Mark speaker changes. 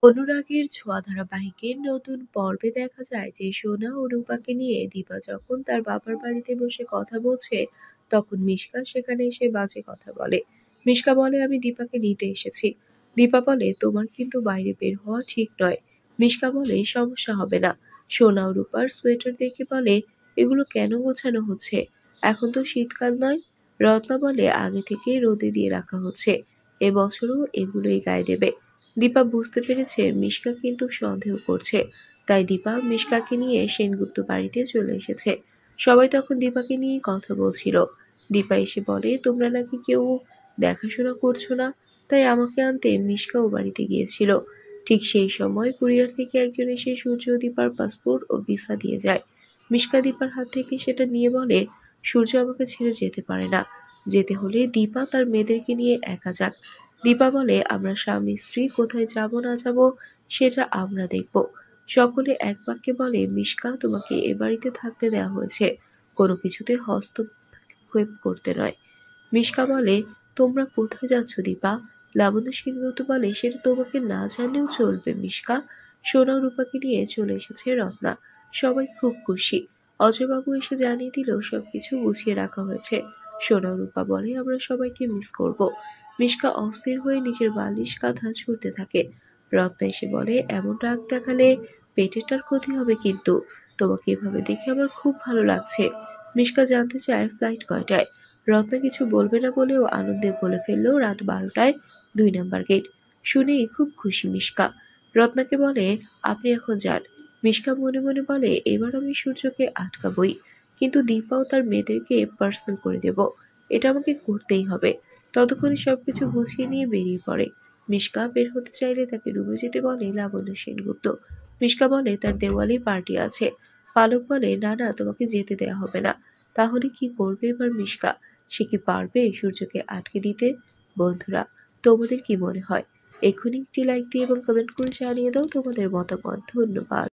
Speaker 1: অনুরাগের ছোঁয়া ধারাবাহিকের নতুন পর্বে দেখা যায় যে সোনা ও রূপাকে নিয়ে দীপা যখন তার বাবার বাড়িতে বসে কথা বলছে, তখন মিশকা সেখানে এসে বাজে কথা বলে। মিশকা বলে, আমি দীপাকে নিতে এসেছি। দীপা বলে, তোমার কিন্তু বাইরে বের হওয়া ঠিক নয়। মিশকা বলে, সমস্যা হবে না। সোনা ও রূপার সোয়েটার দেখে বলে, এগুলো কেন গোছানো হচ্ছে? এখন তো শীতকাল নয়। রত্না বলে, আগে থেকে রোদে দিয়ে রাখা হচ্ছে, এবছরও এগুলোই গায়ে দেবে। দীপা বুঝতে পেরেছে মিশকা কিন্তু সন্দেহ করছে, তাই দীপা মিশকাকে নিয়ে সেনগুপ্ত বাড়িতে চলে এসেছে। সবাই তখন দীপাকে নিয়ে কথা বলছিল। দীপা এসে বলে, তোমরা নাকি কেউ দেখাশোনা করছো না, তাই আমাকে আনতে মিশকা ও বাড়িতে গিয়েছিল। ঠিক সেই সময় কুরিয়ার থেকে একজন এসে সূর্য ও দীপার পাসপোর্ট ও ভিসা দিয়ে যায়। মিশকা দীপার হাত থেকে সেটা নিয়ে বলে, সূর্য আমাকে ছেড়ে যেতে পারে না, যেতে হলে দীপা তার মেয়েদেরকে নিয়ে একা যাক। দীপা বলে, আমরা স্বামী স্ত্রী কোথায় যাব না যাব সেটা আমরা দেখব। সকলে এক বাক্যে বলে, মিশকা, তোমাকে এ বাড়িতে থাকতে দেওয়া হয়েছে, কোনো কিছুতে হস্তক্ষেপ করতে নয়। মিশকা বলে, তোমরা কোথায় যাচ্ছ দীপা? লাবণ্য সেনগুপ্ত বলে, সেটা তোমাকে না জানলেও চলবে মিশকা। সোনা ও রূপাকে নিয়ে চলে এসেছে রত্না। সবাই খুব খুশি। অজয়বাবু এসে জানিয়ে দিল সবকিছু গুছিয়ে রাখা হয়েছে। সোনা ও রূপা বলে, আমরা সবাইকে মিস করব। মিশকা অস্থির হয়ে নিজের বালিশ কাঁথা ছুঁড়তে থাকে। রত্না এসে বলে, এমন রাগ দেখালে পেটেরটার ক্ষতি হবে কিন্তু। তোমাকে এভাবে দেখে আমার খুব ভালো লাগছে। মিশকা জানতে চায় ফ্লাইট কয়টায়। রত্না কিছু বলবে না বলেও আনন্দে বলে ফেললো রাত 12টায় 2 নাম্বার গেট। শুনেই খুব খুশি মিশকা। রত্নাকে বলে, আপনি এখন যান। মিশকা মনে মনে বলে, এবার আমি সূর্যকে আটকাবই, কিন্তু দীপাও তার মেয়েদেরকে পার্সেল করে দেব। এটা আমাকে করতেই হবে। ততক্ষণে সবকিছু গুছিয়ে নিয়ে বেরিয়ে পড়ে। মিশকা বের হতে চাইলে তাকে রুমে যেতে বলে লাবণ্য সেনগুপ্ত। মিশকা বলে, তার দেওয়ালি পার্টি আছে। পালক বলে, না না, তোমাকে যেতে দেয়া হবে না। তাহলে কি করবে এবার মিশকা? সে কি পারবে সূর্যকে আটকে দিতে? বন্ধুরা, তোমাদের কি মনে হয়? এক্ষুনি একটি লাইক দিয়ে এবং কমেন্ট করে জানিয়ে দাও তোমাদের মতামত। ধন্যবাদ।